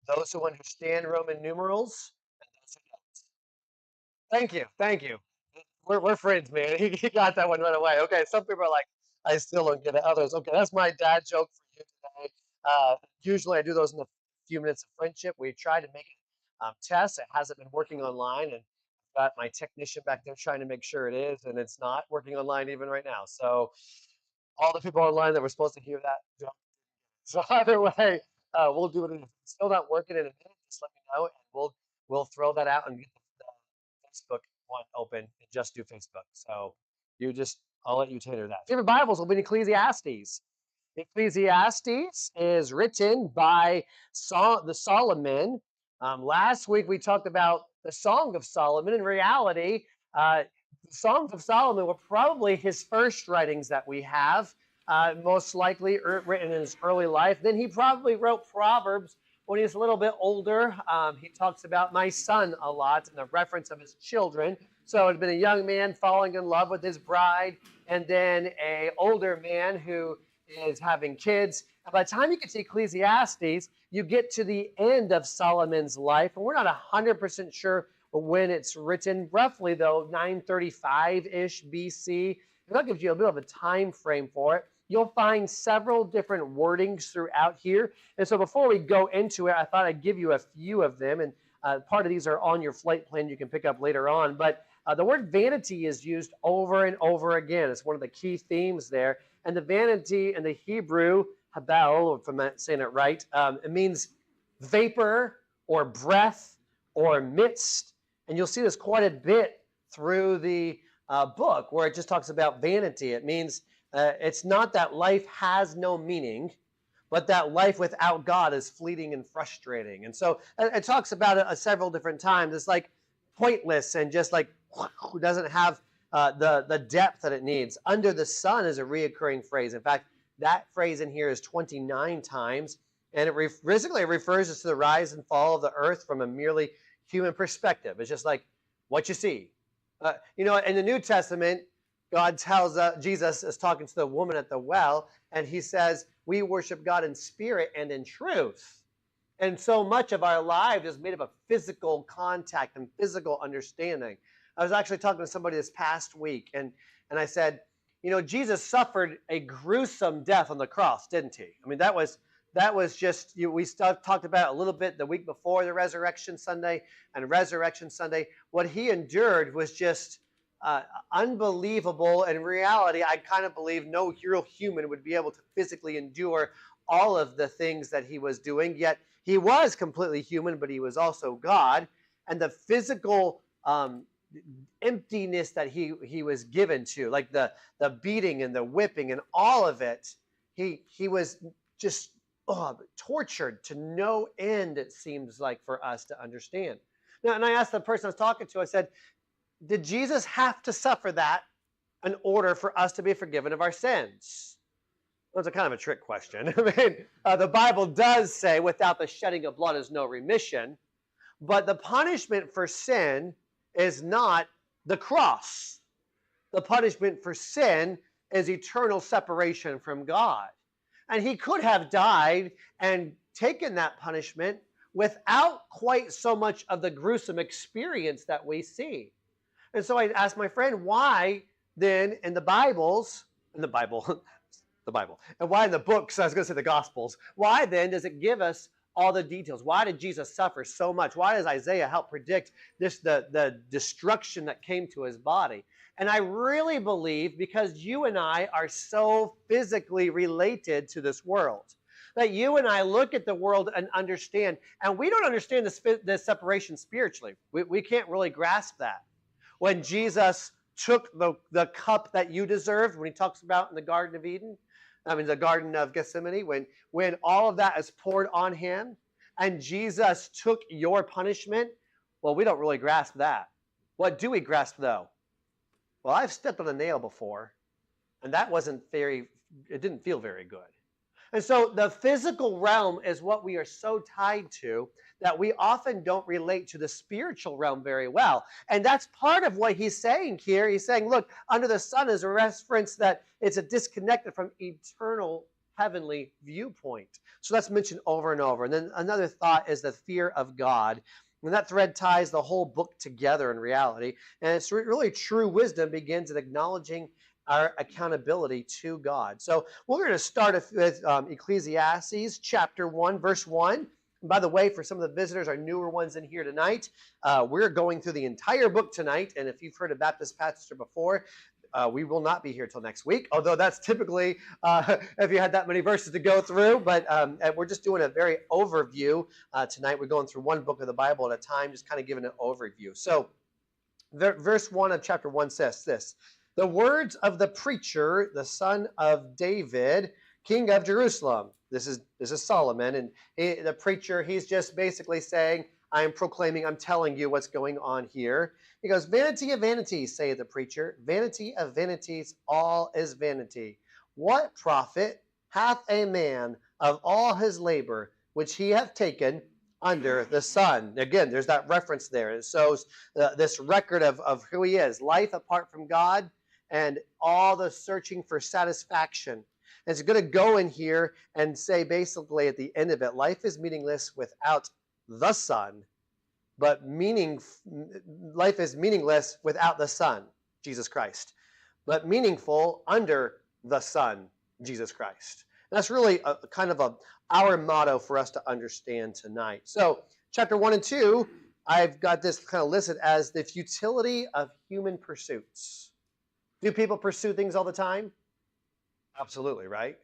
those who understand Roman numerals, and those who don't. Thank you, thank you. We're friends, man. He got that one right away. Okay, some people are like, I still don't get it. Others, okay, that's my dad joke for you today. Usually I do those in the few minutes of friendship. We tried to make it test. It hasn't been working online, and I've got my technician back there trying to make sure it is, and it's not working online even right now. So all the people online that were supposed to hear that joke. So either way, we'll do it. If it's still not working in a minute, just let me know, and we'll throw that out and get the Facebook one open and just do Facebook. So I'll let you tailor that. Favorite Bibles open Ecclesiastes. Ecclesiastes is written by the Solomon. Last week we talked about the Song of Solomon. In reality, the Songs of Solomon were probably his first writings that we have, most likely written in his early life. Then he probably wrote Proverbs when he was a little bit older. He talks about my son a lot and the reference of his children. So it had been a young man falling in love with his bride, and then a older man who is having kids. And by the time you get to Ecclesiastes, you get to the end of Solomon's life, and we're not 100% sure when it's written. Roughly, though, 935-ish BC. That gives you a bit of a time frame for it. You'll find several different wordings throughout here. And so before we go into it, I thought I'd give you a few of them. And part of these are on your flight plan you can pick up later on. But the word vanity is used over and over again. It's one of the key themes there. And the vanity in the Hebrew, habal, if I'm not saying it right, it means vapor or breath or midst. And you'll see this quite a bit through the book where it just talks about vanity. It means it's not that life has no meaning, but that life without God is fleeting and frustrating. And so it talks about it several different times. It's like pointless and just like doesn't have the depth that it needs. Under the sun is a reoccurring phrase. In fact, that phrase in here is 29 times, and it basically refers to the rise and fall of the earth from a merely human perspective. It's just like what you see. In the New Testament, God tells Jesus is talking to the woman at the well, and he says, we worship God in spirit and in truth. And so much of our lives is made up of physical contact and physical understanding. I was actually talking to somebody this past week, and I said, Jesus suffered a gruesome death on the cross, didn't he? I mean, that was just, we talked about it a little bit the week before the Resurrection Sunday, and Resurrection Sunday. What he endured was just unbelievable. In reality, I kind of believe no real human would be able to physically endure all of the things that he was doing, yet he was completely human, but he was also God. And the physical emptiness that he was given to, like the beating and the whipping and all of it, he was just tortured to no end, it seems like, for us to understand. Now, and I asked the person I was talking to, I said, did Jesus have to suffer that in order for us to be forgiven of our sins? Well, it's a kind of a trick question. I mean, the Bible does say without the shedding of blood is no remission, but the punishment for sin is not the cross. The punishment for sin is eternal separation from God. And he could have died and taken that punishment without quite so much of the gruesome experience that we see. And so I asked my friend, why then in the Bible, and why in the books, I was going to say the Gospels, why then does it give us all the details? Why did Jesus suffer so much? Why does Isaiah help predict the destruction that came to his body? And I really believe because you and I are so physically related to this world, that you and I look at the world and understand, and we don't understand this separation spiritually. We can't really grasp that. When Jesus took the cup that you deserved, when he talks about in the Garden of Eden, the Garden of Gethsemane, when all of that is poured on him, and Jesus took your punishment, well, we don't really grasp that. What do we grasp, though? Well, I've stepped on a nail before, and that it didn't feel very good. And so the physical realm is what we are so tied to that we often don't relate to the spiritual realm very well. And that's part of what he's saying here. He's saying, look, under the sun is a reference that it's a disconnected from eternal heavenly viewpoint. So that's mentioned over and over. And then another thought is the fear of God. And that thread ties the whole book together in reality. And it's really true wisdom begins at acknowledging our accountability to God. So we're going to start with Ecclesiastes chapter 1, verse 1. And by the way, for some of the visitors, our newer ones in here tonight, we're going through the entire book tonight. And if you've heard a Baptist pastor before, we will not be here till next week, although that's typically if you had that many verses to go through. But we're just doing a very overview tonight. We're going through one book of the Bible at a time, just kind of giving an overview. So verse 1 of chapter 1 says this: the words of the preacher, the son of David, king of Jerusalem. This is Solomon, and the preacher, he's just basically saying, I am proclaiming, I'm telling you what's going on here. He goes, vanity of vanities, saith the preacher, vanity of vanities, all is vanity. What profit hath a man of all his labor, which he hath taken under the sun? Again, there's that reference there. It shows this record of who he is, life apart from God, and all the searching for satisfaction. And it's going to go in here and say basically at the end of it, life is meaningless without the Son, but life is meaningless without the Son, Jesus Christ, but meaningful under the Son, Jesus Christ. And that's really a kind of our motto for us to understand tonight. So chapter 1 and 2, I've got this kind of listed as the futility of human pursuits. Do people pursue things all the time? Absolutely, right?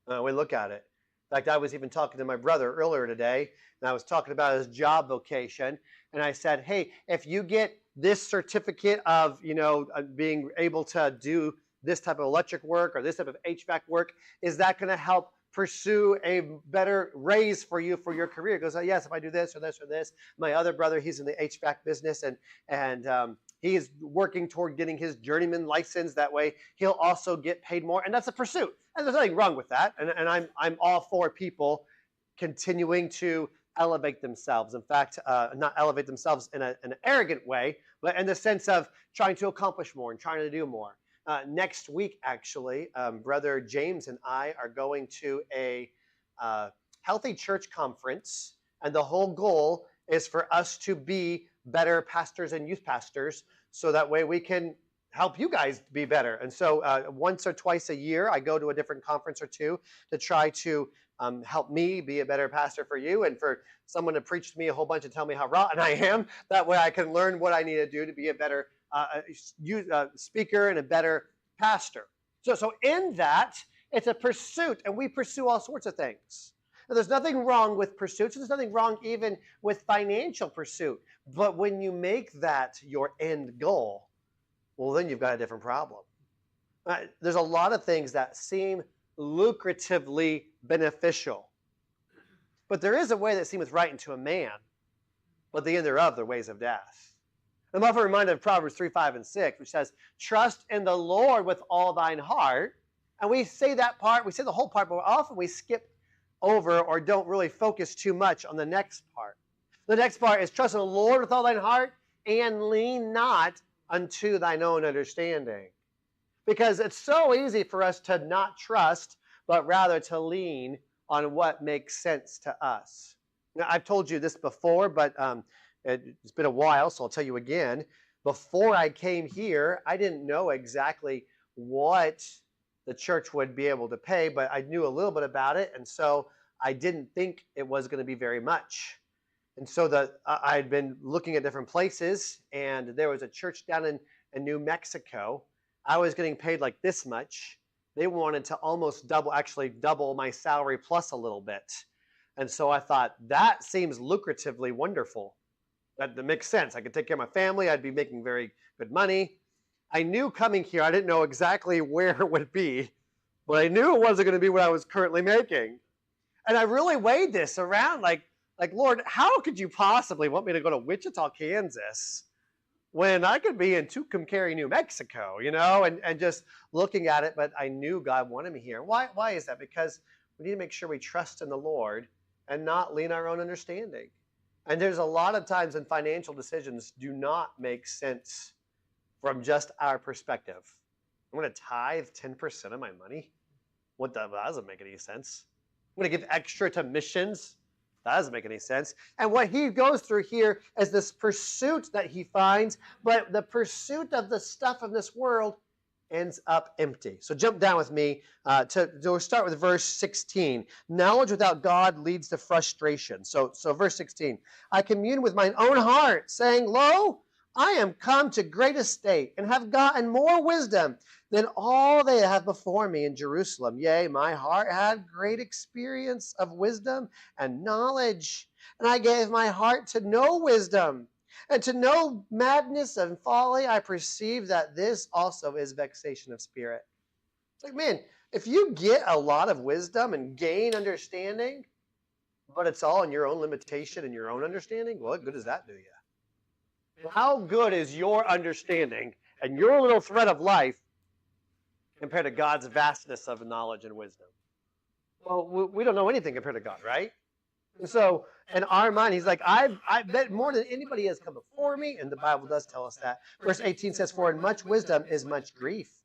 We look at it. In fact, I was even talking to my brother earlier today, and I was talking about his job vocation, and I said, hey, if you get this certificate of, being able to do this type of electric work or this type of HVAC work, is that going to help pursue a better raise for you for your career? He goes, oh, yes, if I do this or this or this. My other brother, he's in the HVAC business, and he is working toward getting his journeyman license. That way, he'll also get paid more, and that's a pursuit. And there's nothing wrong with that. And I'm all for people continuing to elevate themselves. In fact, not elevate themselves in an arrogant way, but in the sense of trying to accomplish more and trying to do more. Next week, actually, Brother James and I are going to a healthy church conference, and the whole goal is for us to be better pastors and youth pastors, so that way we can help you guys be better. And so once or twice a year, I go to a different conference or two to try to help me be a better pastor for you, and for someone to preach to me a whole bunch and tell me how rotten I am. That way I can learn what I need to do to be a better speaker and a better pastor. So in that, it's a pursuit, and we pursue all sorts of things. And there's nothing wrong with pursuits. There's nothing wrong even with financial pursuit. But when you make that your end goal, well, then you've got a different problem. There's a lot of things that seem lucratively beneficial, but there is a way that seemeth right unto a man, but the end thereof the ways of death. I'm often reminded of Proverbs 3, 5, and 6, which says, trust in the Lord with all thine heart. And we say that part, we say the whole part, but often we skip over or don't really focus too much on the next part. The next part is trust in the Lord with all thine heart and lean not unto thine own understanding. Because it's so easy for us to not trust, but rather to lean on what makes sense to us. Now, I've told you this before, but it's been a while, so I'll tell you again. Before I came here, I didn't know exactly what the church would be able to pay, but I knew a little bit about it, and so I didn't think it was going to be very much. And so I'd been looking at different places, and there was a church down in New Mexico. I was getting paid like this much. They wanted to almost double my salary plus a little bit. And so I thought, that seems lucratively wonderful. That makes sense. I could take care of my family. I'd be making very good money. I knew coming here, I didn't know exactly where it would be, but I knew it wasn't going to be what I was currently making. And I really weighed this around like, Lord, how could you possibly want me to go to Wichita, Kansas, when I could be in Tucumcari, New Mexico, and just looking at it, but I knew God wanted me here. Why is that? Because we need to make sure we trust in the Lord and not lean our own understanding. And there's a lot of times when financial decisions do not make sense from just our perspective. I'm going to tithe 10% of my money. That doesn't make any sense. I'm going to give extra to missions. That doesn't make any sense. And what he goes through here is this pursuit that he finds, but the pursuit of the stuff of this world ends up empty. So jump down with me to start with verse 16. Knowledge without God leads to frustration. So verse 16. I commune with mine own heart, saying, Lo, I am come to great estate, and have gotten more wisdom than all they have before me in Jerusalem. Yea, my heart had great experience of wisdom and knowledge, and I gave my heart to know wisdom, and to know madness and folly. I perceive that this also is vexation of spirit. It's like, man, if you get a lot of wisdom and gain understanding, but it's all in your own limitation and your own understanding, well, what good does that do you? How good is your understanding and your little thread of life compared to God's vastness of knowledge and wisdom? Well, we don't know anything compared to God, right? And so in our mind, he's like, I bet more than anybody has come before me, and the Bible does tell us that. Verse 18 says, for in much wisdom is much grief,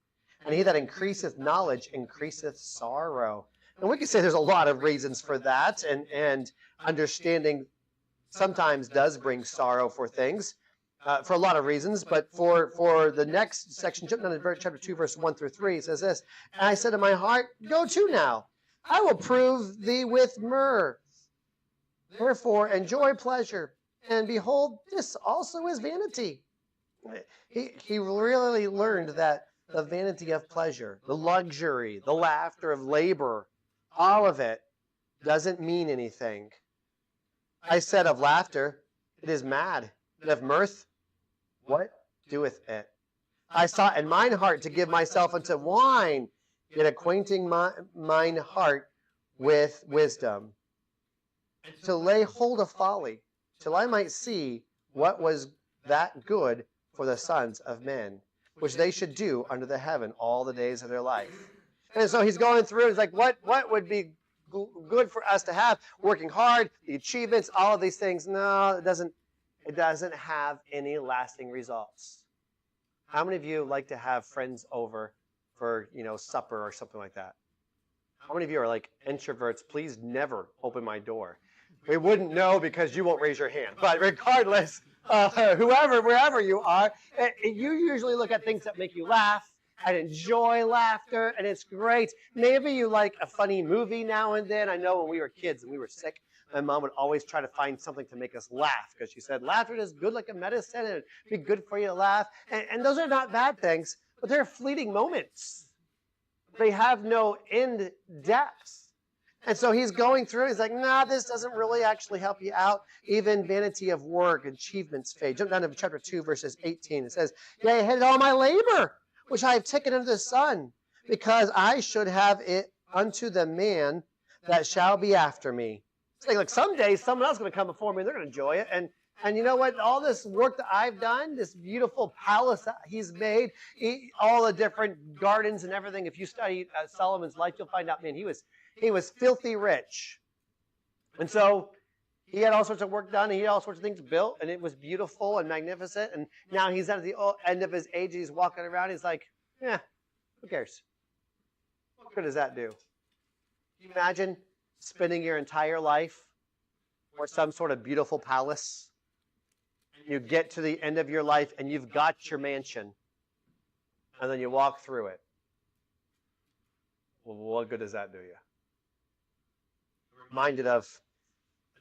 and he that increaseth knowledge increaseth sorrow. And we could say there's a lot of reasons for that, and understanding sometimes does bring sorrow for things. For a lot of reasons, but for the next section, jump down to chapter 2, verse 1 through 3, it says this, and I said in my heart, go to now, I will prove thee with myrrh. Therefore enjoy pleasure, and behold, this also is vanity. He really learned that the vanity of pleasure, the luxury, the laughter of labor, all of it doesn't mean anything. I said of laughter, it is mad, and of mirth, what doeth it? I sought in mine heart to give myself unto wine, yet acquainting mine heart with wisdom, to lay hold of folly, till I might see what was that good for the sons of men, which they should do under the heaven all the days of their life. And so he's going through, he's like, what would be good for us to have? Working hard, the achievements, all of these things. No, it doesn't have any lasting results. How many of you like to have friends over for, supper or something like that? How many of you are like introverts? Please never open my door. We wouldn't know because you won't raise your hand. But regardless, wherever you are, you usually look at things that make you laugh and enjoy laughter, and it's great. Maybe you like a funny movie now and then. I know when we were kids and we were sick, my mom would always try to find something to make us laugh because she said, laughter is good like a medicine and it'd be good for you to laugh. And those are not bad things, but they're fleeting moments. They have no end depth. And so he's going through, he's like, nah, this doesn't really actually help you out. Even vanity of work, achievements fade. Jump down to chapter 2, verses 18. It says, yea, I hated all my labor, which I have taken unto the sun, because I should have it unto the man that shall be after me. It's like someday someone else is going to come before me and they're going to enjoy it. And you know what? All this work that I've done, this beautiful palace that he's made, all the different gardens and everything. If you study Solomon's life, you'll find out, man, he was filthy rich. And so he had all sorts of work done, and he had all sorts of things built, and it was beautiful and magnificent. And now he's at the end of his age, he's walking around, he's like, yeah, who cares? What good does that do? Can you imagine spending your entire life or some sort of beautiful palace? You get to the end of your life and you've got your mansion, and then you walk through it. Well, what good does that do you? Reminded of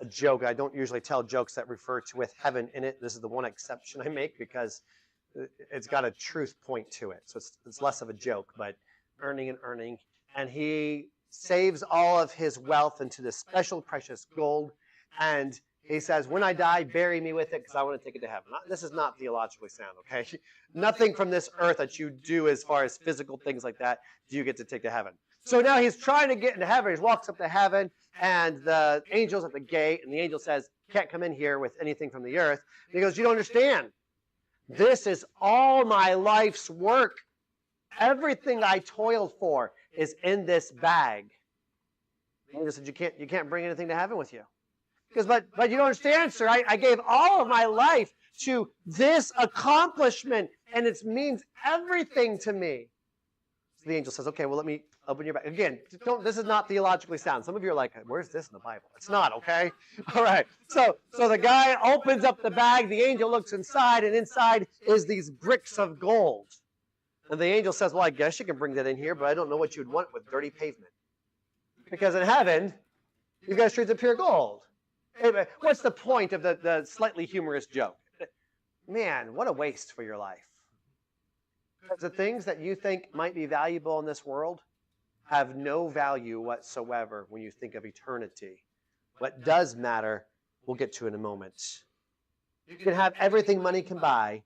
a joke. I don't usually tell jokes that refer to with heaven in it. This is the one exception I make because it's got a truth point to it. So it's less of a joke, but earning. And he saves all of his wealth into this special precious gold. And he says, when I die, bury me with it because I want to take it to heaven. This is not theologically sound, okay? Nothing from this earth that you do as far as physical things like that do you get to take to heaven. So now he's trying to get into heaven. He walks up to heaven, and the angel's at the gate, and the angel says, can't come in here with anything from the earth. And he goes, you don't understand. This is all my life's work. Everything I toiled for is in this bag. The angel said, you can't bring anything to heaven with you. Because, but you don't understand, sir. I gave all of my life to this accomplishment, and it means everything to me. So the angel says, okay, well, let Open your bag. Again, this is not theologically sound. Some of you are like, where's this in the Bible? It's not, okay? All right. So the guy opens up the bag. The angel looks inside, and inside is these bricks of gold. And the angel says, well, I guess you can bring that in here, but I don't know what you'd want with dirty pavement. Because in heaven, you've got streets of pure gold. What's the point of the slightly humorous joke? Man, what a waste for your life. Because the things that you think might be valuable in this world have no value whatsoever when you think of eternity. What does matter, we'll get to in a moment. You can have everything money can buy,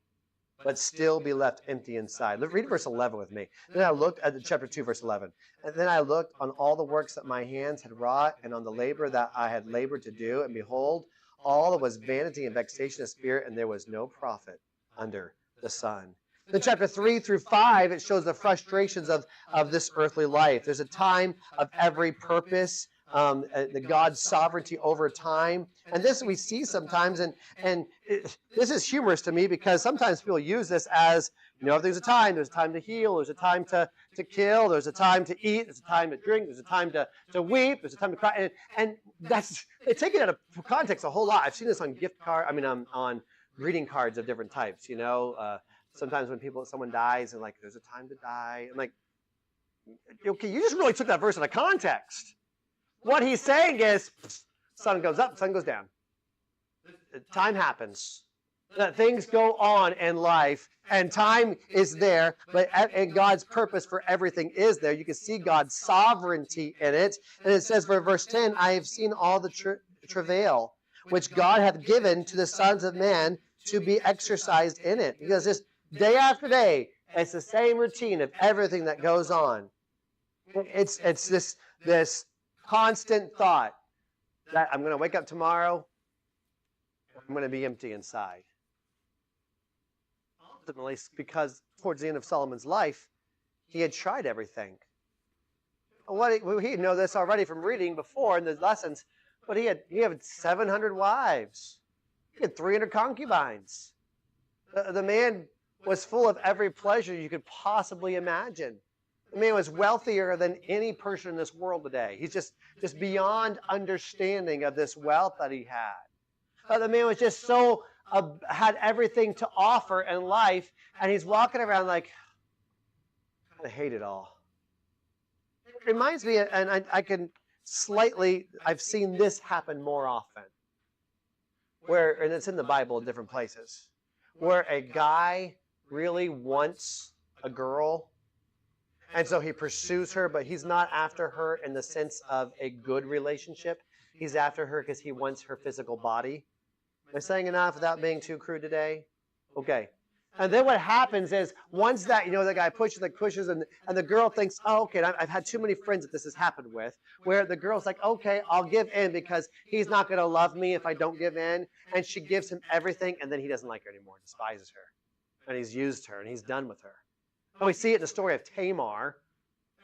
but still be left empty inside. Read verse 11 with me. Then I looked at chapter 2, verse 11. And then I looked on all the works that my hands had wrought, and on the labor that I had labored to do, and behold, all was vanity and vexation of spirit, and there was no profit under the sun. In chapter 3 through 5, it shows the frustrations of this earthly life. There's a time of every purpose, the God's sovereignty over time. And this we see sometimes, and this is humorous to me because sometimes people use this as, there's a time to heal, there's a time to kill, there's a time to eat, there's a time to drink, there's a time to weep, there's a time to cry. And they take it out of context a whole lot. I've seen this on on greeting cards of different types, Sometimes when someone dies and like, there's a time to die. I'm like, okay, you just really took that verse out of context. What he's saying is, sun goes up, sun goes down. Time happens. Things go on in life, and time is there, and God's purpose for everything is there. You can see God's sovereignty in it. And it says for verse 10, I have seen all the travail which God hath given to the sons of men to be exercised in it. Because this day after day, it's the same routine of everything that goes on. It's this constant thought that I'm going to wake up tomorrow, I'm going to be empty inside. Ultimately, because towards the end of Solomon's life, he had tried everything. We know this already from reading before in the lessons, but he had 700 wives. He had 300 concubines. The man was full of every pleasure you could possibly imagine. The man was wealthier than any person in this world today. He's just beyond understanding of this wealth that he had. The man was just so, had everything to offer in life, and he's walking around like, I hate it all. It reminds me, and I've seen this happen more often, and it's in the Bible in different places, where a guy really wants a girl, and so he pursues her, but he's not after her in the sense of a good relationship. He's after her because he wants her physical body. Am I saying enough without being too crude today? Okay. And then what happens is, once that, the guy pushes, and the girl thinks, oh, okay, I've had too many friends that this has happened with, where the girl's like, okay, I'll give in because he's not going to love me if I don't give in. And she gives him everything, and then he doesn't like her anymore, despises her. And he's used her, and he's done with her. And we see it in the story of Tamar,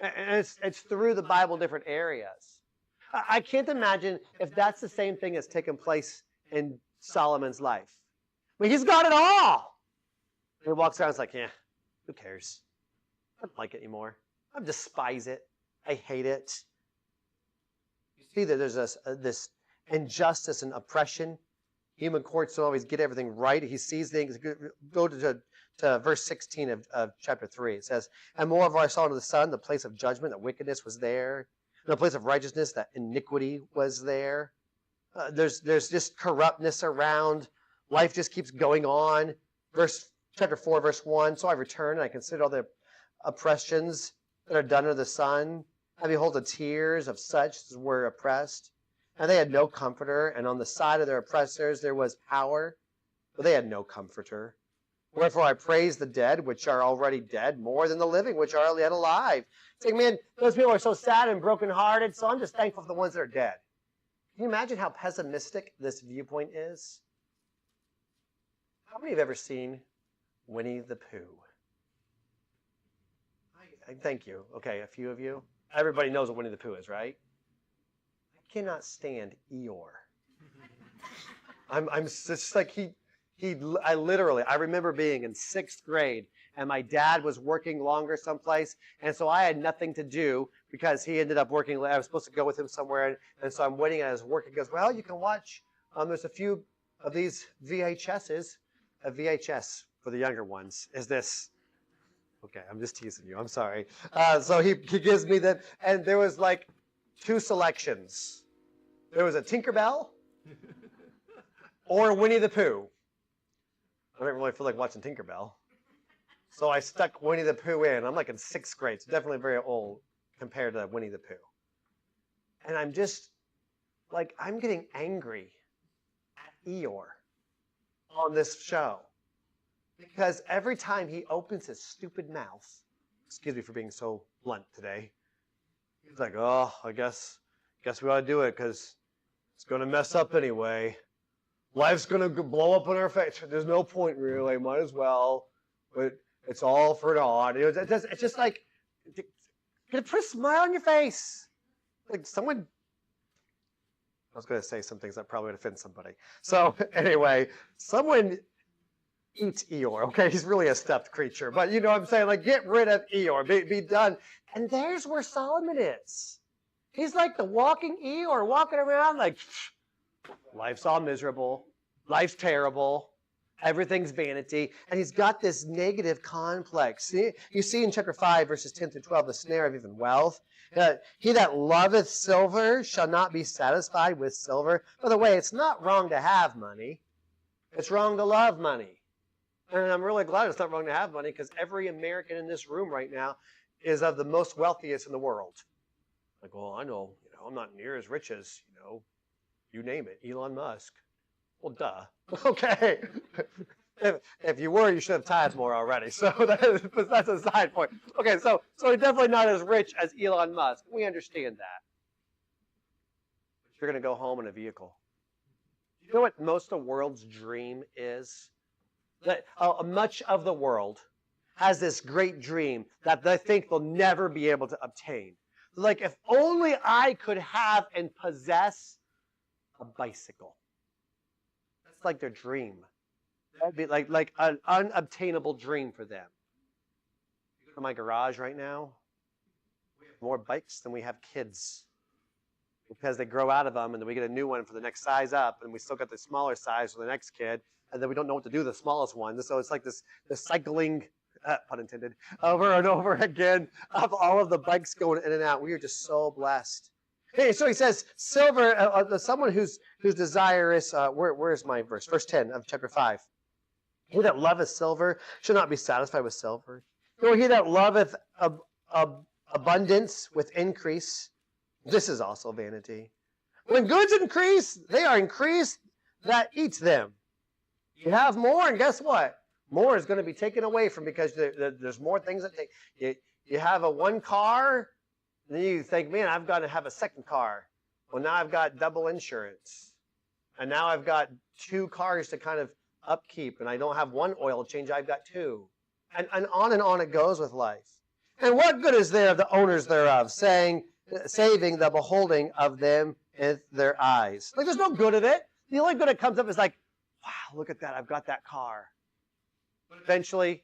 and it's through the Bible in different areas. I can't imagine if that's the same thing that's taken place in Solomon's life. I mean, he's got it all. And he walks around and is like, yeah, who cares? I don't like it anymore. I despise it. I hate it. You see that there's this injustice and oppression. Human courts don't always get everything right. He sees things. Go to verse 16 of chapter 3. It says, and moreover I saw under the sun the place of judgment, that wickedness was there. And the place of righteousness, that iniquity was there. There's just corruptness around. Life just keeps going on. Chapter 4, verse 1, so I returned, and I considered all the oppressions that are done under the sun. And behold, the tears of such as were oppressed. And they had no comforter, and on the side of their oppressors there was power, but they had no comforter. Wherefore I praise the dead, which are already dead, more than the living, which are yet alive. Saying, man, those people are so sad and brokenhearted, so I'm just thankful for the ones that are dead. Can you imagine how pessimistic this viewpoint is? How many have ever seen Winnie the Pooh? Thank you. Okay, a few of you. Everybody knows what Winnie the Pooh is, right? I cannot stand Eeyore. I'm just like I remember being in 6th grade, and my dad was working longer someplace, and so I had nothing to do because he ended up working. I was supposed to go with him somewhere, and so I'm waiting at his work. He goes, well, you can watch. There's a few of these VHSs. A VHS for the younger ones is this. Okay, I'm just teasing you. I'm sorry. So he gives me that, and there was like 2 selections. There was a Tinkerbell or Winnie the Pooh. I don't really feel like watching Tinkerbell. So I stuck Winnie the Pooh in. I'm like in 6th grade, so definitely very old compared to Winnie the Pooh. And I'm just, like, I'm getting angry at Eeyore on this show. Because every time he opens his stupid mouth, excuse me for being so blunt today, he's like, oh, I guess we ought to do it because it's going to mess up anyway. Life's going to blow up in our face. There's no point really. Might as well. But it's all for naught. It's just like, put a smile on your face. Like someone, I was going to say some things that probably would offend somebody. So anyway, someone eats Eeyore. Okay, he's really a stuffed creature. But you know what I'm saying? Like, get rid of Eeyore. Be done. And there's where Solomon is. He's like the walking Eeyore, walking around like, life's all miserable. Life's terrible. Everything's vanity. And he's got this negative complex. See? You see in chapter 5, verses 10 through 12, the snare of even wealth. He that loveth silver shall not be satisfied with silver. By the way, it's not wrong to have money. It's wrong to love money. And I'm really glad it's not wrong to have money because every American in this room right now is of the most wealthiest in the world. Like, well, I know, I'm not near as rich as, you name it, Elon Musk. Well, duh. Okay. If you were, you should have tithed more already. So that's a side point. Okay, so he's definitely not as rich as Elon Musk. We understand that. But you're going to go home in a vehicle. You know what most of the world's dream is? That much of the world has this great dream that they think they'll never be able to obtain. Like, if only I could have and possess a bicycle. That's like their dream. That'd be like an unobtainable dream for them. You go to my garage right now, we have more bikes than we have kids. Because they grow out of them, and then we get a new one for the next size up, and we still got the smaller size for the next kid, and then we don't know what to do with the smallest one. So it's like this cycling, pun intended, over and over again of all of the bikes going in and out. We are just so blessed. Hey, so he says, silver, someone who's desirous, where's my verse? Verse 10 of chapter 5. He that loveth silver shall not be satisfied with silver. Nor he that loveth abundance with increase. This is also vanity. When goods increase, they are increased that eats them. You have more, and guess what? More is going to be taken away from because there's more things that take. You have one car, and then you think, man, I've got to have a second car. Well, now I've got double insurance. And now I've got 2 cars to kind of upkeep, and I don't have 1 oil change, I've got 2. And on it goes with life. And what good is there of the owners thereof, saving the beholding of them in their eyes? Like, there's no good of it. The only good that comes up is like, wow, look at that, I've got that car. Eventually,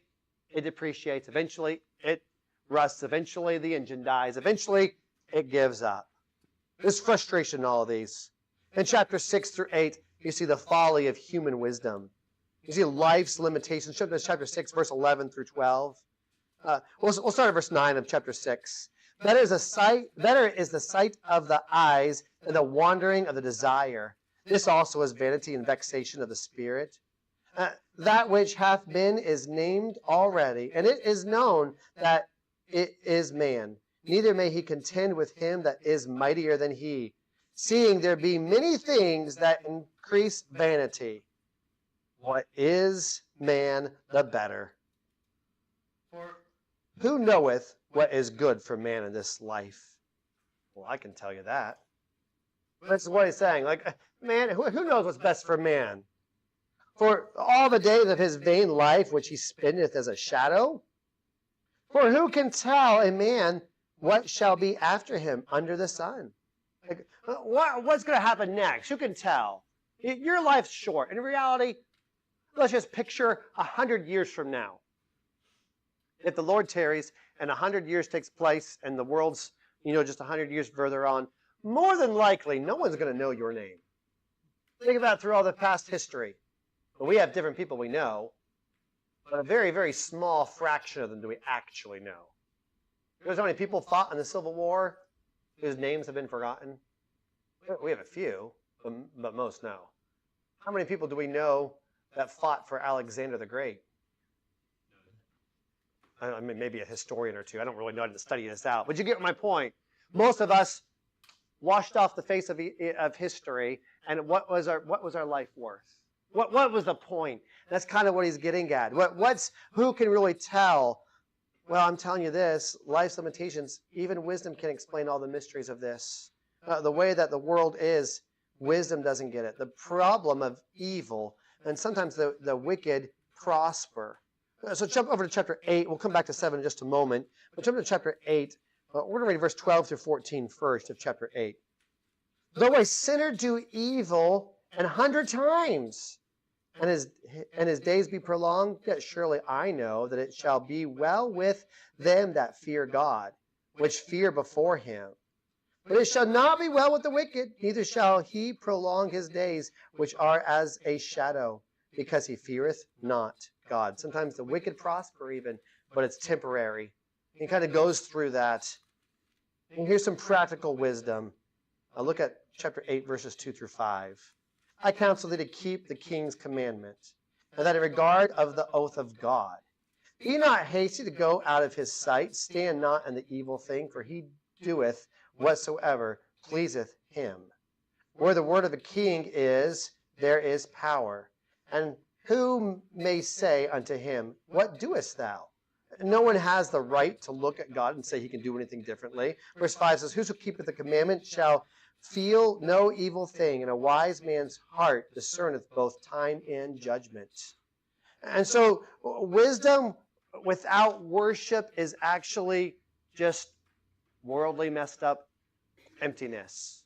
it depreciates. Eventually, it rusts. Eventually, the engine dies. Eventually, it gives up. There's frustration in all of these. In chapter 6 through 8, you see the folly of human wisdom. You see life's limitations. Chapter 6, verse 11 through 12. We'll start at verse 9 of chapter 6. Better is the sight of the eyes than the wandering of the desire. This also is vanity and vexation of the spirit. That which hath been is named already, and it is known that it is man. Neither may he contend with him that is mightier than he, seeing there be many things that increase vanity. What is man the better? For who knoweth what is good for man in this life? Well, I can tell you that. That's what he's saying. Like, man, who knows what's best for man? For all the days of his vain life, which he spendeth as a shadow? For who can tell a man what shall be after him under the sun? Like, what's going to happen next? Who can tell? Your life's short. In reality, let's just picture 100 years from now. If the Lord tarries and 100 years takes place and the world's, just 100 years further on, more than likely, no one's going to know your name. Think about it through all the past history. But we have different people we know, but a very, very small fraction of them do we actually know. There's how many people fought in the Civil War whose names have been forgotten? We have a few, but most know. How many people do we know that fought for Alexander the Great? I mean, maybe a historian or two. I don't really know how to study this out. But you get my point. Most of us washed off the face of history, and what was our life worth? What was the point? That's kind of what he's getting at. Who can really tell? Well, I'm telling you this, life's limitations, even wisdom can explain all the mysteries of this. The way that the world is, wisdom doesn't get it. The problem of evil, and sometimes the wicked prosper. So jump over to chapter 8. We'll come back to 7 in just a moment. But jump to chapter 8. We're going to read verse 12 through 14 first of chapter 8. Though a sinner do evil 100 times, and his days be prolonged, yet surely I know that it shall be well with them that fear God, which fear before him. But it shall not be well with the wicked, neither shall he prolong his days, which are as a shadow, because he feareth not God. Sometimes the wicked prosper even, but it's temporary. He kind of goes through that. And here's some practical wisdom. Look at chapter 8, verses 2 through 5. I counsel thee to keep the king's commandment, and that in regard of the oath of God. Be not hasty to go out of his sight, stand not in the evil thing, for he doeth whatsoever pleaseth him. Where the word of a king is, there is power. And who may say unto him, what doest thou? No one has the right to look at God and say he can do anything differently. Verse 5 says, whoso keepeth the commandment shall feel no evil thing, and a wise man's heart discerneth both time and judgment. And so wisdom without worship is actually just worldly, messed up emptiness.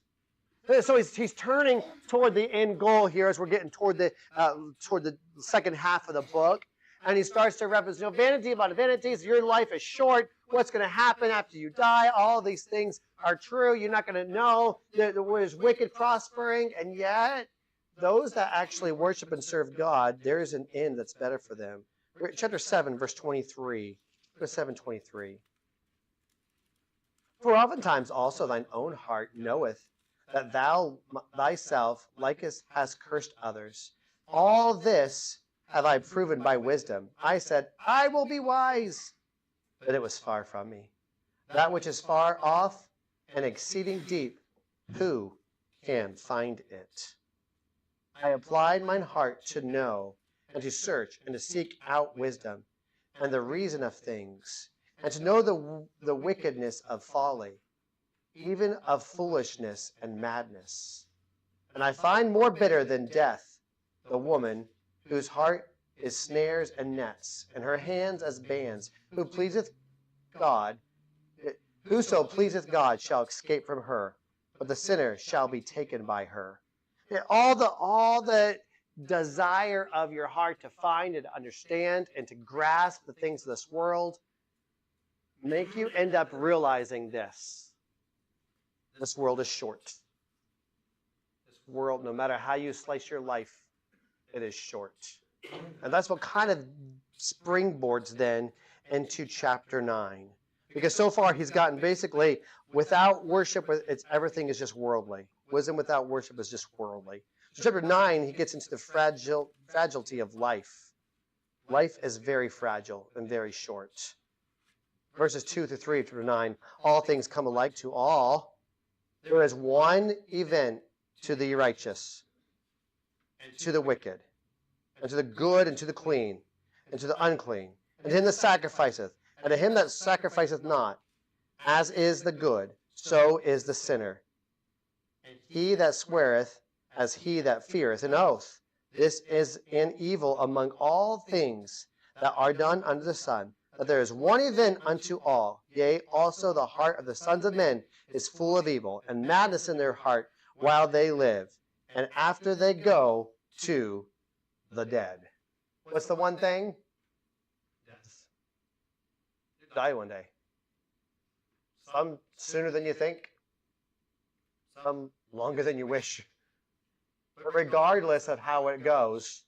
So he's turning toward the end goal here as we're getting toward the second half of the book. And he starts to reference, vanity about vanities. Your life is short. What's going to happen after you die? All these things are true. You're not going to know. There's wicked prospering. And yet, those that actually worship and serve God, there is an end that's better for them. Chapter 7, verse 23. Verse 7:23. For oftentimes also thine own heart knoweth that thou thyself likest hast cursed others. All this have I proven by wisdom. I said, I will be wise. But it was far from me. That which is far off and exceeding deep, who can find it? I applied mine heart to know and to search and to seek out wisdom and the reason of things, and to know the wickedness of folly, even of foolishness and madness. And I find more bitter than death the woman whose heart is snares and nets, and her hands as bands, who pleaseth God. Whoso pleaseth God shall escape from her, but the sinner shall be taken by her. All the desire of your heart to find and to understand and to grasp the things of this world make you end up realizing this. This world is short. This world, no matter how you slice your life, it is short. And that's what kind of springboards then into chapter 9. Because so far he's gotten basically, without worship, everything is just worldly. Wisdom without worship is just worldly. So chapter 9, he gets into the fragility of life. Life is very fragile and very short. Verses 2 through 3 through 9, all things come alike to all. There is one event to the righteous, and to the wicked, and to the good, and to the clean, and to the unclean, and to him that sacrificeth, and to him that sacrificeth not. As is the good, so is the sinner. And he that sweareth, as he that feareth an oath. This is an evil among all things that are done under the sun, that there is one event unto all. Yea, also the heart of the sons of men is full of evil, and madness in their heart while they live, and after they go to the dead. What's the one thing? Death. Die one day. Some sooner than you think. Some longer than you wish. But regardless of how it goes,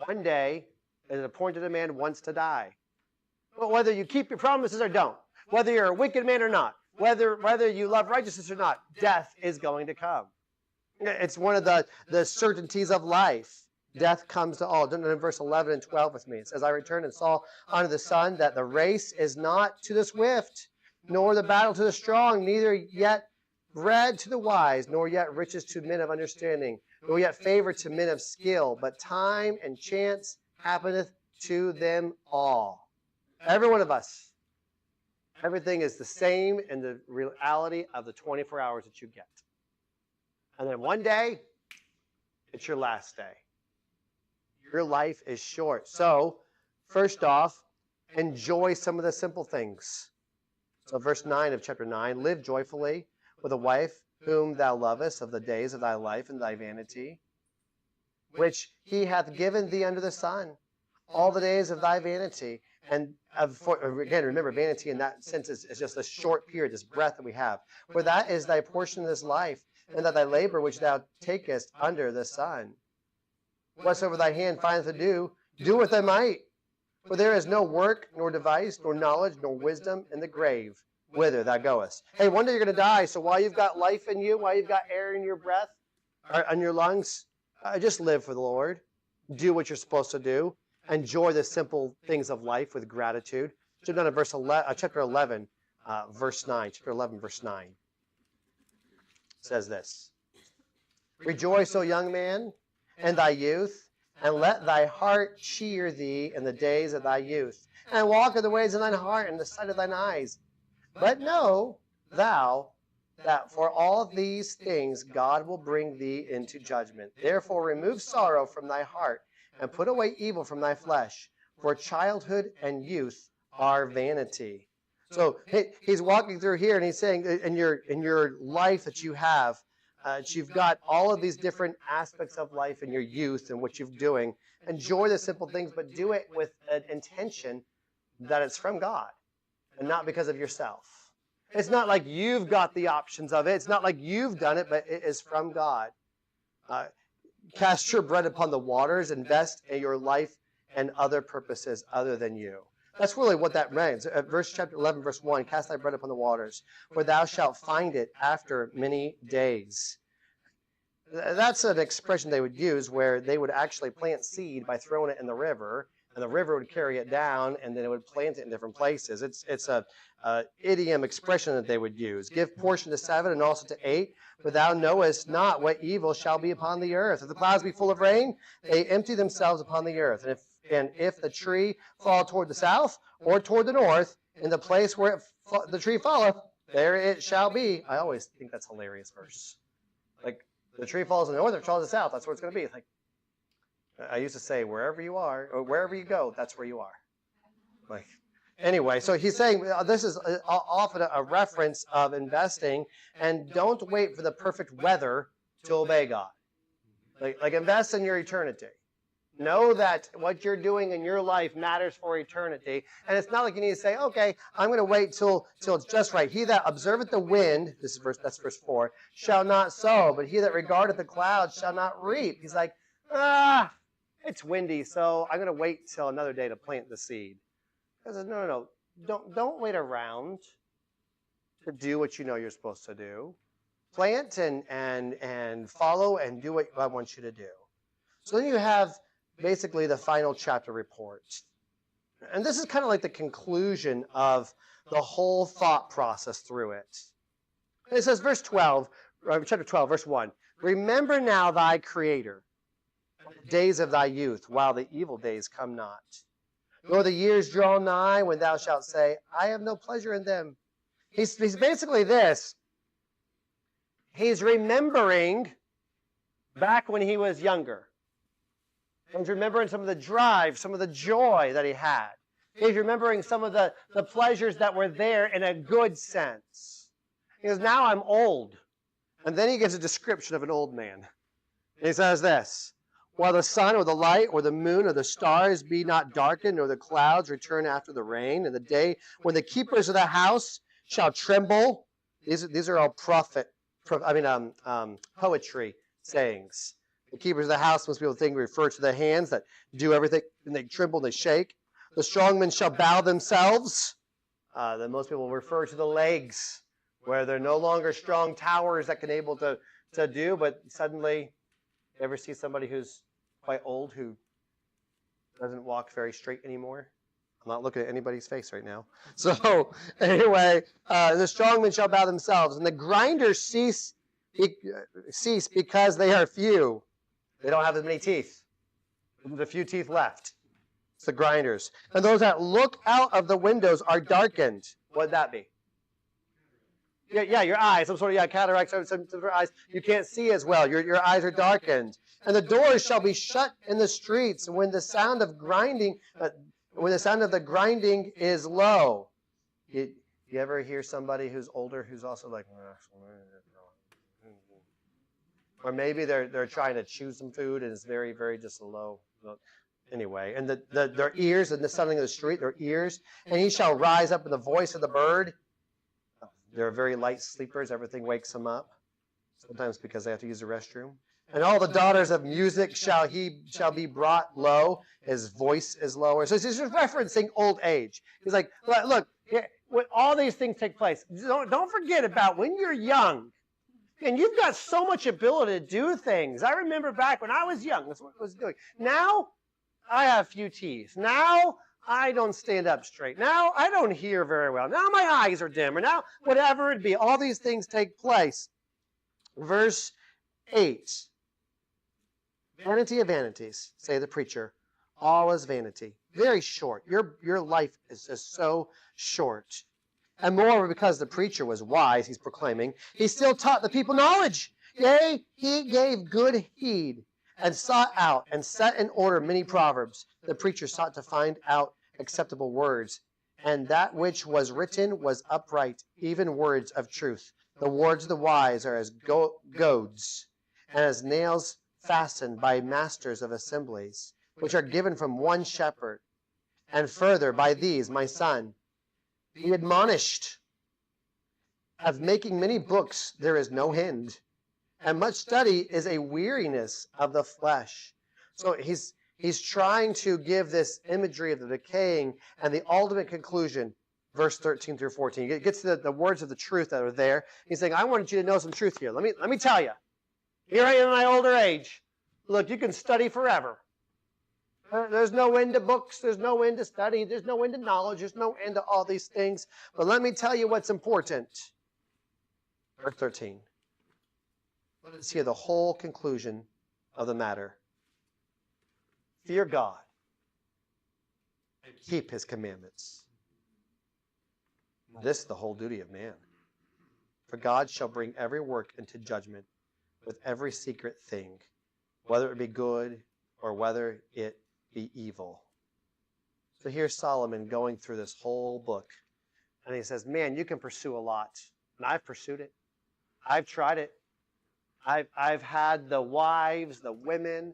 one day an appointed man wants to die. But whether you keep your promises or don't, whether you're a wicked man or not, whether you love righteousness or not, death is going to come. It's one of the certainties of life. Death comes to all. In verse 11 and 12 with me, it says, I returned and saw under the sun that the race is not to the swift, nor the battle to the strong, neither yet bread to the wise, nor yet riches to men of understanding, nor yet favor to men of skill, but time and chance happeneth to them all. Every one of us. Everything is the same in the reality of the 24 hours that you get. And then one day, it's your last day. Your life is short. So, first off, enjoy some of the simple things. So verse 9 of chapter 9, live joyfully with a wife whom thou lovest of the days of thy life and thy vanity, which he hath given thee under the sun, all the days of thy vanity. And again, remember, vanity in that sense is just a short period, this breath that we have. For that is thy portion in this life, and that thy labor which thou takest under the sun. Whatsoever thy hand findeth to do, do with thy might. For there is no work, nor device, nor knowledge, nor wisdom in the grave, whither thou goest. Hey, one day you're going to die, so while you've got life in you, while you've got air in your breath, or in your lungs, just live for the Lord. Do what you're supposed to do. Enjoy the simple things of life with gratitude. Jump down to verse 11, chapter 11, verse 9. Chapter 11, verse 9. It says this. Rejoice, O young man, in thy youth, and let thy heart cheer thee in the days of thy youth, and walk in the ways of thine heart in the sight of thine eyes. But know thou that for all these things God will bring thee into judgment. Therefore remove sorrow from thy heart, and put away evil from thy flesh, for childhood and youth are vanity. So he's walking through here, and he's saying in your life that you have, you've got all of these different aspects of life in your youth and what you're doing. Enjoy the simple things, but do it with an intention that it's from God and not because of yourself. It's not like you've got the options of it. It's not like you've done it, but it is from God. Cast your bread upon the waters. Invest in your life and other purposes other than you. That's really what that means. Chapter 11, verse 1, cast thy bread upon the waters, for thou shalt find it after many days. That's an expression they would use where they would actually plant seed by throwing it in the river, and the river would carry it down, and then it would plant it in different places. It's a idiom expression that they would use. Give portion to 7 and also to 8, for thou knowest not what evil shall be upon the earth. If the clouds be full of rain, they empty themselves upon the earth. And if the tree fall toward the south or toward the north, in the place where the tree falleth, there it shall be. I always think that's a hilarious verse. Like, the tree falls in the north or falls in the south, that's where it's going to be. Like, I used to say, wherever you are, or wherever you go, that's where you are. Like, anyway, so he's saying this is often a reference of investing, and don't wait for the perfect weather to obey God. Like invest in your eternity. Know that what you're doing in your life matters for eternity. And it's not like you need to say, okay, I'm going to wait till it's just right. He that observeth the wind, that's verse 4, shall not sow, but he that regardeth the clouds shall not reap. He's like, it's windy, so I'm going to wait till another day to plant the seed. He says, no. Don't wait around to do what you know you're supposed to do. Plant and follow and do what I want you to do. So then you have basically the final chapter report. And this is kind of like the conclusion of the whole thought process through it. And it says, chapter 12, verse 1, remember now thy Creator, the days of thy youth, while the evil days come not, nor the years draw nigh, when thou shalt say, I have no pleasure in them. He's basically this. He's remembering back when he was younger. He's remembering some of the drive, some of the joy that he had. He's remembering some of the pleasures that were there in a good sense. He goes, now I'm old. And then he gives a description of an old man. And he says this, while the sun or the light or the moon or the stars be not darkened, nor the clouds return after the rain, and the day when the keepers of the house shall tremble. These are all poetry sayings. The keepers of the house, most people think, refer to the hands that do everything, and they tremble, they shake. The strong men shall bow themselves. Then most people refer to the legs, where they're no longer strong towers that can able to do, but suddenly, you ever see somebody who's quite old who doesn't walk very straight anymore? I'm not looking at anybody's face right now. So anyway, the strong men shall bow themselves, and the grinders cease because they are few. They don't have as many teeth. There's a few teeth left. It's the grinders. And those that look out of the windows are darkened. What would that be? Yeah, your eyes. Some sort of cataract, some sort of eyes. You can't see as well. Your eyes are darkened. And the doors shall be shut in the streets when the sound of the grinding is low. You ever hear somebody who's older who's also like, or maybe they're trying to chew some food and it's very, very just low. Anyway, and their ears, and the sounding of the street, their ears, and he shall rise up in the voice of the bird. They're very light sleepers. Everything wakes them up, sometimes because they have to use the restroom. And all the daughters of music shall be brought low. His voice is lower. So he's just referencing old age. He's like, look, when all these things take place, don't forget about when you're young. And you've got so much ability to do things. I remember back when I was young, that's what I was doing. Now, I have few teeth. Now, I don't stand up straight. Now, I don't hear very well. Now, my eyes are dimmer. Now, whatever it be, all these things take place. Verse 8. Vanity of vanities, say the preacher. All is vanity. Very short. Your life is just so short. And moreover, because the preacher was wise, he's proclaiming, he still taught the people knowledge. Yea, he gave good heed and sought out and set in order many proverbs. The preacher sought to find out acceptable words, and that which was written was upright, even words of truth. The words of the wise are as goads, and as nails fastened by masters of assemblies, which are given from one shepherd. And further, by these, my son, be admonished. Of making many books there is no end, and much study is a weariness of the flesh. So he's trying to give this imagery of the decaying and the ultimate conclusion, verse 13 through 14. It gets to the words of the truth that are there. He's saying, I want you to know some truth here. Let me tell you. Here I am in my older age. Look, you can study forever. There's no end to books. There's no end to study. There's no end to knowledge. There's no end to all these things. But let me tell you what's important. Verse 13. Let us hear the whole conclusion of the matter. Fear God and keep his commandments. This is the whole duty of man. For God shall bring every work into judgment with every secret thing, whether it be good or whether it be evil. So here's Solomon going through this whole book. And he says, man, you can pursue a lot. And I've pursued it. I've tried it. I've had the wives, the women.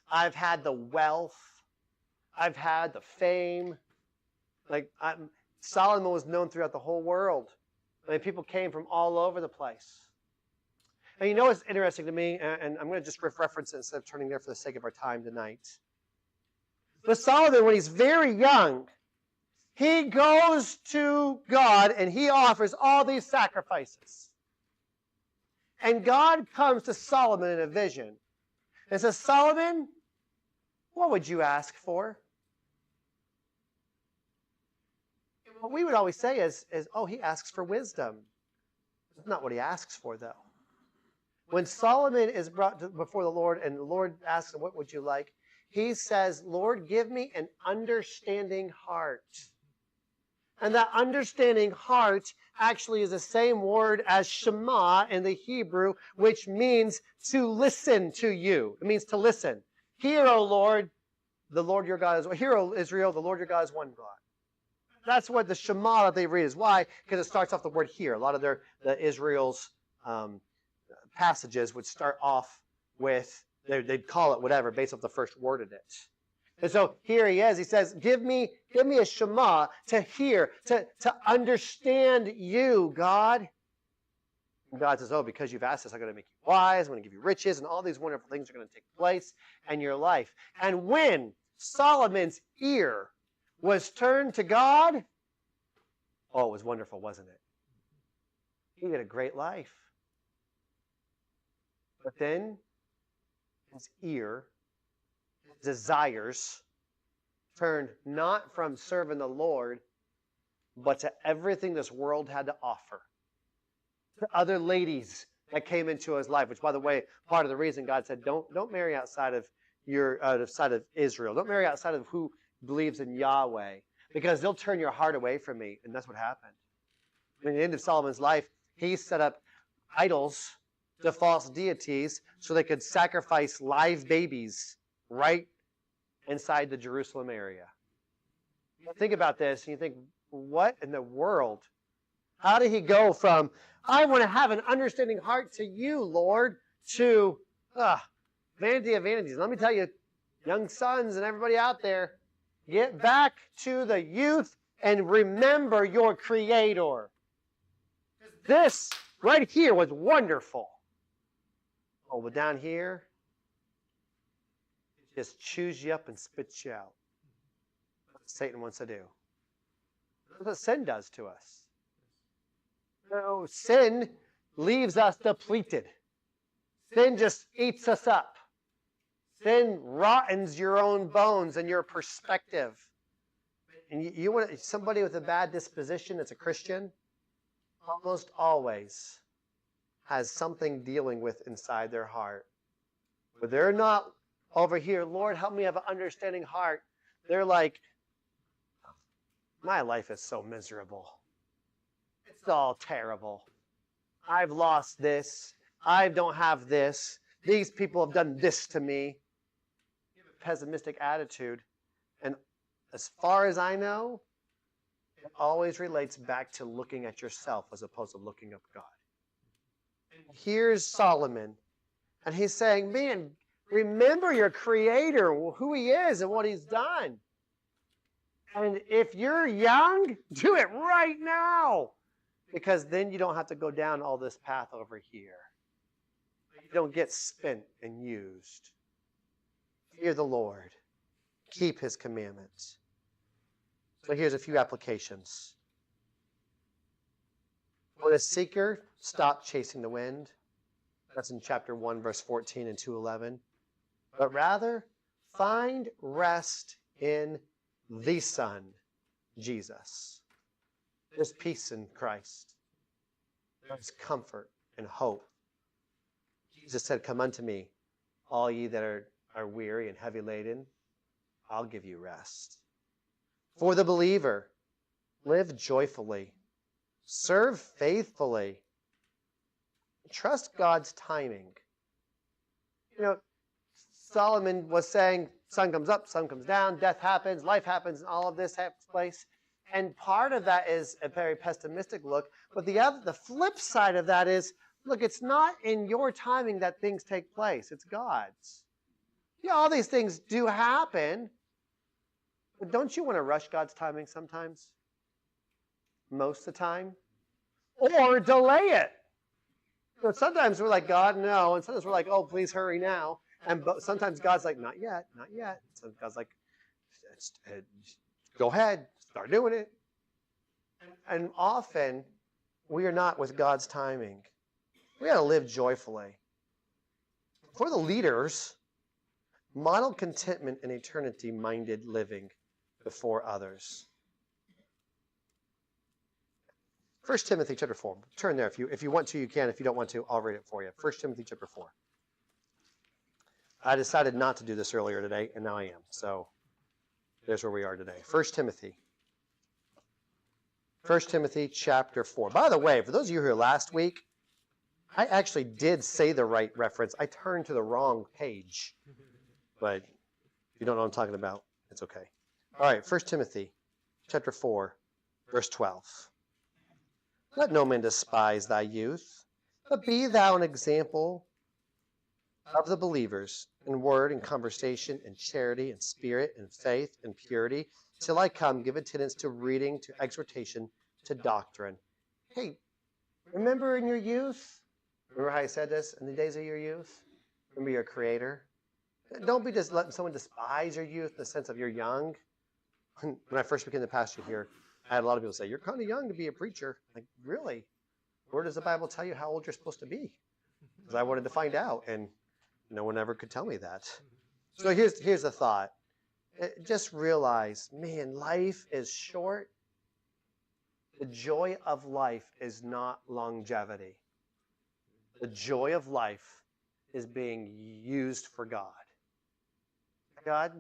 I've had the wealth. I've had the fame. Solomon was known throughout the whole world. I mean, people came from all over the place. And you know what's interesting to me, and I'm going to just reference it instead of turning there for the sake of our time tonight. But Solomon, when he's very young, he goes to God and he offers all these sacrifices. And God comes to Solomon in a vision and says, Solomon, what would you ask for? What we would always say is, oh, he asks for wisdom. That's not what he asks for, though. When Solomon is brought before the Lord and the Lord asks him, what would you like? He says, Lord, give me an understanding heart. And that understanding heart actually is the same word as Shema in the Hebrew, which means to listen to you. It means to listen. Hear, O Lord, the Lord your God is, hear, O Israel, the Lord your God is one God. That's what the Shema that they read is. Why? Because it starts off the word hear. A lot of the Israel's passages would start off with They'd call it whatever based off the first word in it. And so here he is. He says, give me a Shema to hear, to understand you, God. And God says, oh, because you've asked this, I'm going to make you wise. I'm going to give you riches, and all these wonderful things are going to take place in your life. And when Solomon's ear was turned to God, oh, it was wonderful, wasn't it? He had a great life. But then his ear, his desires, turned not from serving the Lord, but to everything this world had to offer. To other ladies that came into his life, which, by the way, part of the reason God said, don't marry outside of outside of Israel. Don't marry outside of who believes in Yahweh, because they'll turn your heart away from me. And that's what happened. In the end of Solomon's life, he set up idols to false deities so they could sacrifice live babies right inside the Jerusalem area. Think about this, and you think, what in the world? How did he go from, I want to have an understanding heart to you, Lord, to vanity of vanities? Let me tell you, young sons and everybody out there, get back to the youth and remember your Creator. This right here was wonderful. Oh, but down here, it just chews you up and spits you out. That's what Satan wants to do. That's what sin does to us. No, sin leaves us depleted. Sin just eats us up. Sin rottens your own bones and your perspective. And you want somebody with a bad disposition that's a Christian, almost always has something dealing with inside their heart. But they're not over here, Lord, help me have an understanding heart. They're like, my life is so miserable. It's all terrible. I've lost this. I don't have this. These people have done this to me. You have a pessimistic attitude. And as far as I know, it always relates back to looking at yourself as opposed to looking up God. And here's Solomon, and he's saying, man, remember your Creator, who He is and what He's done. And if you're young, do it right now, because then you don't have to go down all this path over here. You don't get spent and used. Fear the Lord. Keep His commandments. So here's a few applications. For the seeker, stop chasing the wind. That's in chapter 1, verse 14 and 2:11. But rather, find rest in the Son, Jesus. There's peace in Christ. There's comfort and hope. Jesus said, come unto me, all ye that are weary and heavy laden. I'll give you rest. For the believer, live joyfully. Serve faithfully. Trust God's timing. You know, Solomon was saying, sun comes up, sun comes down, death happens, life happens, and all of this takes place. And part of that is a very pessimistic look. But the flip side of that is, look, it's not in your timing that things take place. It's God's. Yeah, all these things do happen. But don't you want to rush God's timing sometimes? Most of the time? Or delay it. You know, sometimes we're like, God, no. And sometimes we're like, oh, please hurry now. And sometimes God's like, not yet, not yet. So God's like, go ahead, start doing it. And often, we are not with God's timing. We got to live joyfully. For the leaders, model contentment and eternity-minded living before others. 1 Timothy chapter 4. Turn there if you want to, you can. If you don't want to, I'll read it for you. 1 Timothy chapter 4. I decided not to do this earlier today, and now I am. So there's where we are today. 1 Timothy. 1 Timothy chapter 4. By the way, for those of you who were here last week, I actually did say the right reference. I turned to the wrong page. But if you don't know what I'm talking about, it's okay. All right, 1 Timothy chapter 4, verse 12. Let no man despise thy youth, but be thou an example of the believers in word and conversation and charity and spirit and faith and purity. Till I come, give attendance to reading, to exhortation, to doctrine. Hey, remember in your youth? Remember how I said this? In the days of your youth? Remember your Creator? Don't be just letting someone despise your youth in the sense of you're young. When I first became the pastor here, I had a lot of people say, you're kind of young to be a preacher. Like, really? Where does the Bible tell you how old you're supposed to be? Because I wanted to find out, and no one ever could tell me that. So here's the thought. Just realize, man, life is short. The joy of life is not longevity. The joy of life is being used for God. God,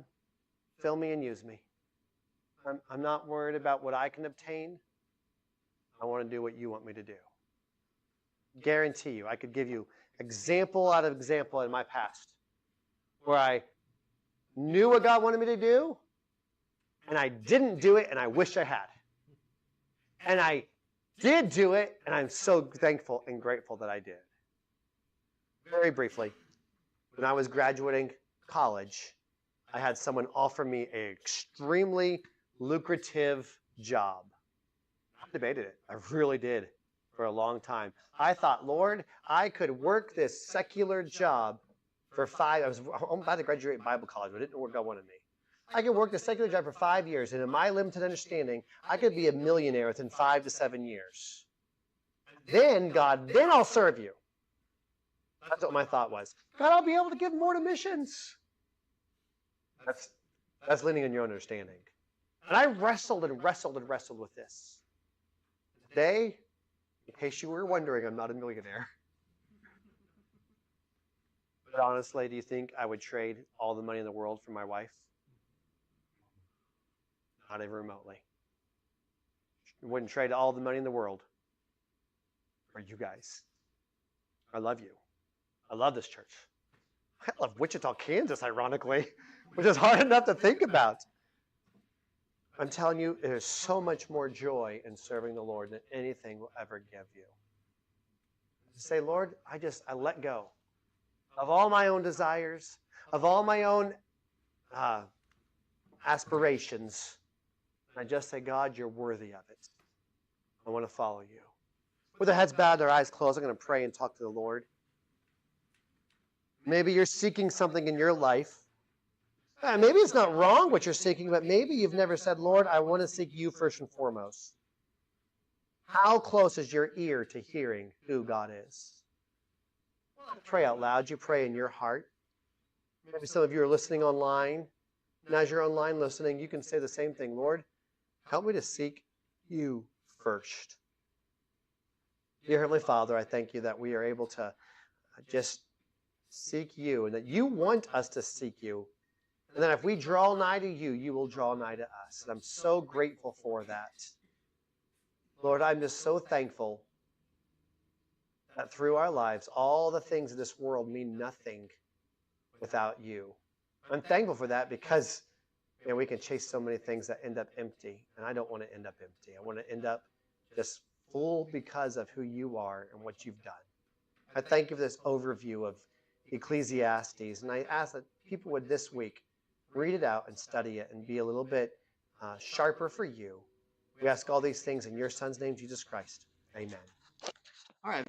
fill me and use me. I'm not worried about what I can obtain. I want to do what you want me to do. Guarantee you, I could give you example out of example in my past where I knew what God wanted me to do, and I didn't do it, and I wish I had. And I did do it, and I'm so thankful and grateful that I did. Very briefly, when I was graduating college, I had someone offer me an extremely lucrative job. I debated it. I really did for a long time. I thought, Lord, I could work this secular job for I'm about to graduate Bible college, but it didn't work out wanted me. I could work this secular job for 5 years, and in my limited understanding, I could be a millionaire within 5 to 7 years. Then, God, then I'll serve you. That's what my thought was. God, I'll be able to give more to missions. That's leaning on your understanding. And I wrestled and wrestled and wrestled with this. Today, in case you were wondering, I'm not a millionaire. But honestly, do you think I would trade all the money in the world for my wife? Not even remotely. I wouldn't trade all the money in the world for you guys. I love you. I love this church. I love Wichita, Kansas, ironically, which is hard enough to think about. I'm telling you, there's so much more joy in serving the Lord than anything will ever give you. Say, Lord, I let go of all my own desires, of all my own aspirations. And I just say, God, you're worthy of it. I want to follow you. With their heads bowed, their eyes closed, I'm going to pray and talk to the Lord. Maybe you're seeking something in your life. Maybe it's not wrong what you're seeking, but maybe you've never said, Lord, I want to seek you first and foremost. How close is your ear to hearing who God is? Pray out loud. You pray in your heart. Maybe some of you are listening online. And as you're online listening, you can say the same thing. Lord, help me to seek you first. Dear Heavenly Father, I thank you that we are able to just seek you and that you want us to seek you. And that if we draw nigh to you, you will draw nigh to us. And I'm so grateful for that. Lord, I'm just so thankful that through our lives, all the things in this world mean nothing without you. I'm thankful for that because we can chase so many things that end up empty. And I don't want to end up empty. I want to end up just full because of who you are and what you've done. I thank you for this overview of Ecclesiastes. And I ask that people would this week read it out and study it and be a little bit sharper for you. We ask all these things in your Son's name, Jesus Christ. Amen. All right.